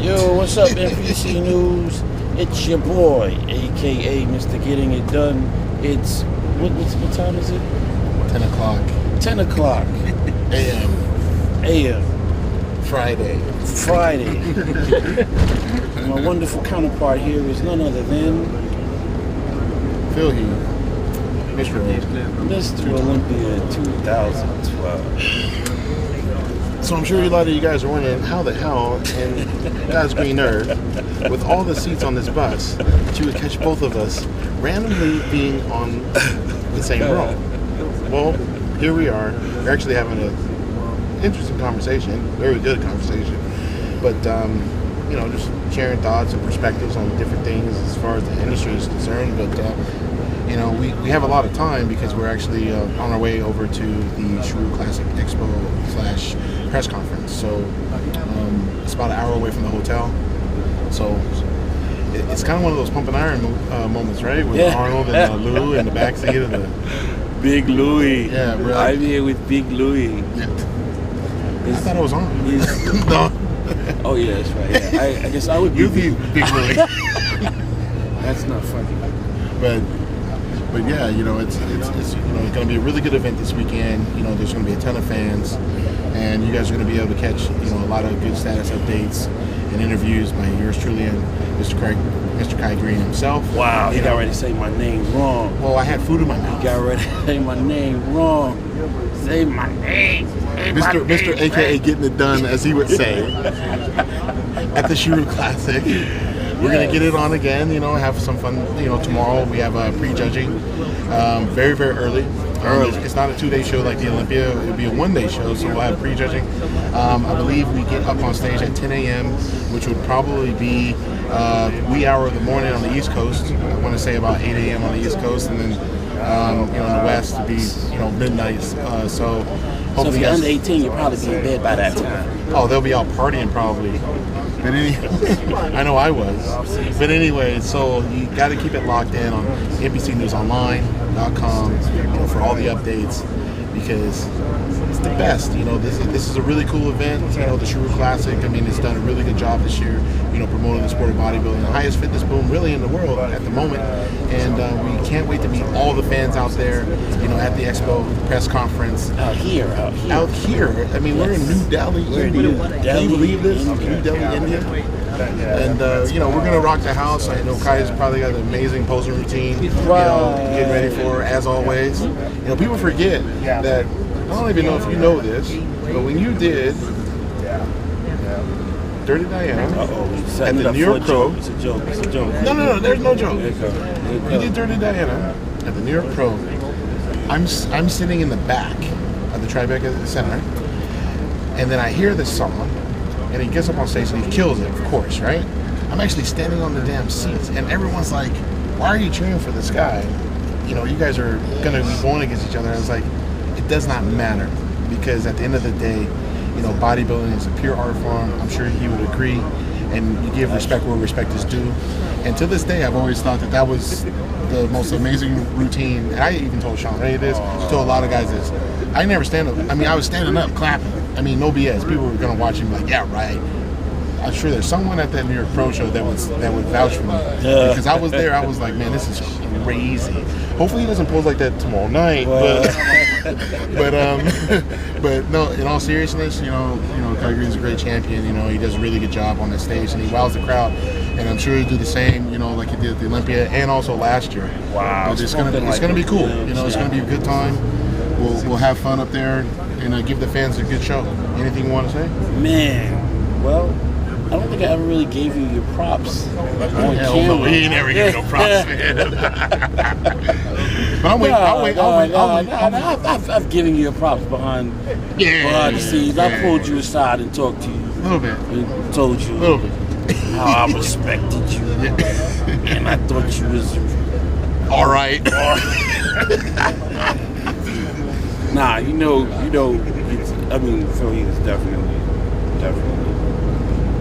Yo, what's up, FEC News? It's your boy, aka Mr. Getting It Done. It's what time is it? 10 o'clock. 10 o'clock a.m. Friday. My wonderful counterpart here is none other than Phil Heath, Mr. Olympia 2012. So I'm sure a lot of you guys are wondering how the hell in God's green earth, with all the seats on this bus, that you would catch both of us randomly being on the same row. Well, here we are. We're actually having an interesting conversation, very good conversation, but just sharing thoughts and perspectives on different things as far as the industry is concerned. But we have a lot of time because we're actually on our way over to the Sheru Classic expo / press conference. So it's about an hour away from the hotel. So it's kind of one of those pump and iron moments, right? With Arnold and Lou in the backseat of the Big Louie. Yeah, bro. I'm here with Big Louie. Yeah. I thought I was on. No. Oh yeah, that's right. Yeah. I guess I would be Big Louie. That's not funny. But yeah, it's going to be a really good event this weekend. There's going to be a ton of fans, and you guys are going to be able to catch a lot of good status updates and interviews by yours truly and Mr. Kai Greene himself. Wow, he got ready to say my name wrong. Well, I had food in my mouth. He got ready to say my name wrong. Say my name. Mr. AKA Getting It Done, as he would say, at the Sheru Classic. We're going to get it on again, have some fun. Tomorrow we have pre-judging very, very early. It's not a 2-day show like the Olympia. It'll be a 1-day show, so we'll have pre-judging. I believe we get up on stage at 10 a.m., which would probably be wee hour of the morning on the East Coast. I want to say about 8 a.m. on the East Coast, and then in the West it'd be midnight. So if you're under 18, you'll probably be in bed by that time. Oh, they'll be out partying probably. But I know I was. But anyway, so you got to keep it locked in on NBCNewsOnline.com for all the updates, because it's the best. This is a really cool event. The Sheru Classic. I mean, it's done a really good job this year. Promoting the sport of bodybuilding, the highest fitness boom really in the world at the moment. And we can't wait to meet all the fans out there. At the expo press conference. Out here. I mean, we're in New Delhi, India. Can you believe this? New Delhi, India. And we're gonna rock the house. I know Kai's probably got an amazing posing routine. Getting ready for, as always. People forget that. I don't even know if you know this, but when you did Dirty Diana at the New York Pro. It's a joke. No, there's no joke. You did Dirty Diana at the New York Pro. I'm sitting in the back of the Tribeca Center, and then I hear this song, and he gets up on stage and he kills it, of course, right? I'm actually standing on the damn seats, and everyone's like, "Why are you cheering for this guy? You guys are gonna be going against each other." I was like, it does not matter, because at the end of the day, bodybuilding is a pure art form. I'm sure he would agree, and you give respect where respect is due. And to this day, I've always thought that was the most amazing routine. And I even told Sean Ray this, told a lot of guys this. I never stand up. I mean, I was standing up, clapping. I mean, no BS. People were gonna watch him like, yeah, right. I'm sure there's someone at that New York Pro Show that would vouch for me, because I was there. I was like, man, this is crazy. Hopefully he doesn't pose like that tomorrow night, but no. In all seriousness, Kai Greene's a great champion. He does a really good job on the stage, and he wows the crowd. And I'm sure he'll do the same, like he did at the Olympia and also last year. Wow, but it's gonna be cool. It's gonna be a good time. We'll have fun up there and give the fans a good show. Anything you want to say? Man, well, I don't think I ever really gave you your props on camera. We ain't never give no props, man. But I'll wait. I've given you your props behind the scenes. I pulled you aside and talked to you. A little bit. And told you how I respected you. And I thought you was all right. Nah, Phil is definitely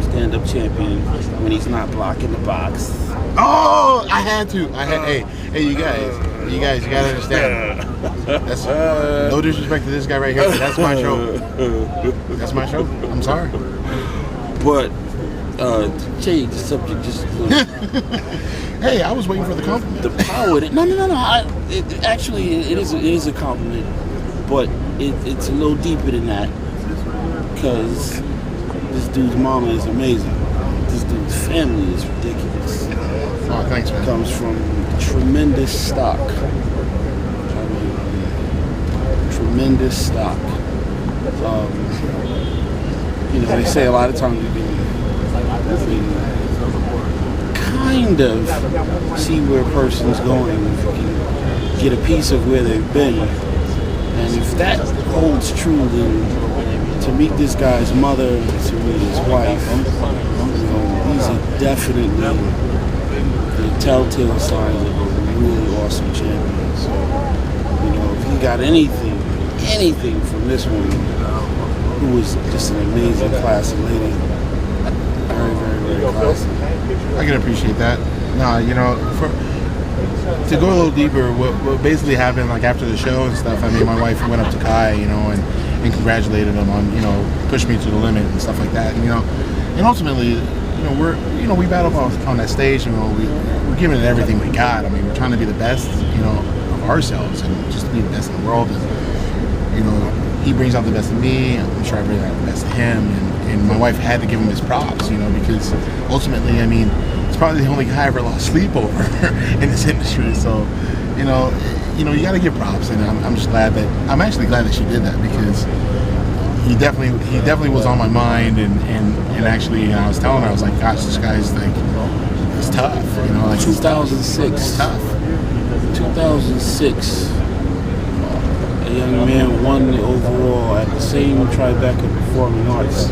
stand-up champion when he's not blocking the box. Oh, I had to. Hey, you guys, you gotta understand. That's no disrespect to this guy right here, but that's my show. That's my show. I'm sorry. But Change the subject just a little. Hey, I was waiting for the compliment. The power. No. Actually, it is a compliment, but it's a little deeper than that. Because this dude's mama is amazing. This dude's family is ridiculous. Oh, thanks, man. Comes from tremendous stock. I mean, tremendous stock. They say a lot of times you can kind of see where a person's going, if you can get a piece of where they've been. And if that holds true, then to meet this guy's mother, to meet his wife, these are definitely the telltale signs of a really awesome champion. So, if you got anything from this one, who was just an amazing classy lady, very, very, very classy. I can appreciate that. No, to go a little deeper, what basically happened, like after the show and stuff, I mean, my wife went up to Kai, and congratulated him on, pushed me to the limit and stuff like that. And ultimately, we battled on that stage, we're giving it everything we got. I mean, we're trying to be the best, of ourselves and just be the best in the world. And, he brings out the best of me, I'm sure I bring out the best of him, and my wife had to give him his props, because ultimately, I mean, it's probably the only guy I ever lost sleep over in this industry. So, you got to give props, and I'm actually glad that she did that, because he definitely was on my mind, and actually, I was telling her, I was like, gosh, this guy's he's tough, like 2006. tough. 2006. A young man won the overall at the same Tribeca Performing Arts.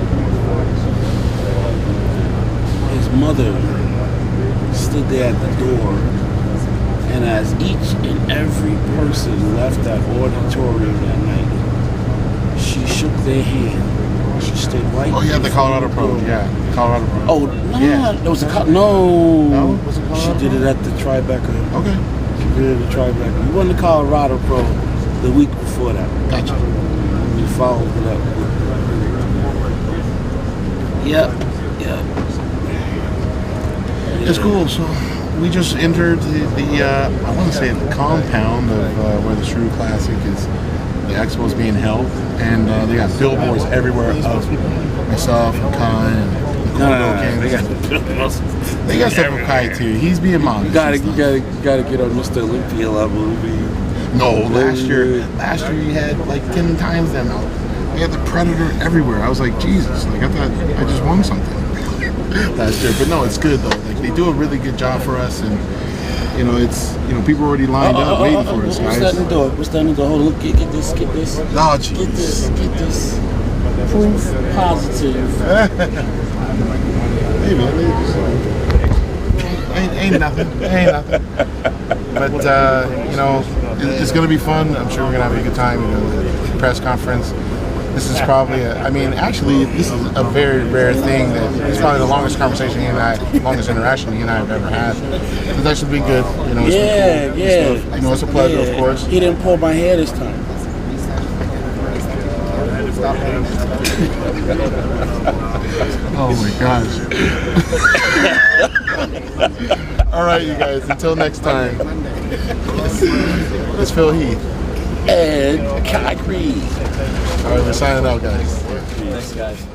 His mother stood there at the door, and as each and every person left that auditorium that night, she shook their hand. She stood right. Oh yeah, the Colorado Pro. Yeah, the Colorado Pro. Oh no, it was No, was it Colorado She did it at the Tribeca. Okay. She did it at the Tribeca. We won the Colorado Pro the week before that. Gotcha. We followed it up. Yep. It's cool. So we just entered the I want to say the compound of where the Sheru Classic is. The expo is being held, and they got billboards everywhere of myself and Kai and No, they got billboards. They got stuff with Kai too. He's being modest. You gotta get on Mr. Olympia level. No, last year you had like 10 times them out. We had the Predator everywhere. I was like, Jesus, like I thought I just won something last year. But no, it's good though. Like they do a really good job for us, and it's people already lined up waiting for us, guys. What's that in the door? Hold on, look, get this. Oh, jeez. Get this. Proof positive. Hey man, ain't nothing. But it's gonna be fun. I'm sure we're gonna have a good time. The press conference. This is probably actually this is a very rare thing. That it's probably the longest conversation longest interaction he and I have ever had. It's actually been good. It's been cool. Yeah. It's a pleasure, of course. He didn't pull my hair this time. Oh my gosh. All right, you guys. Until next time. It's Phil Heath and Kai Greene. All right, we're signing out, guys. Thanks, guys.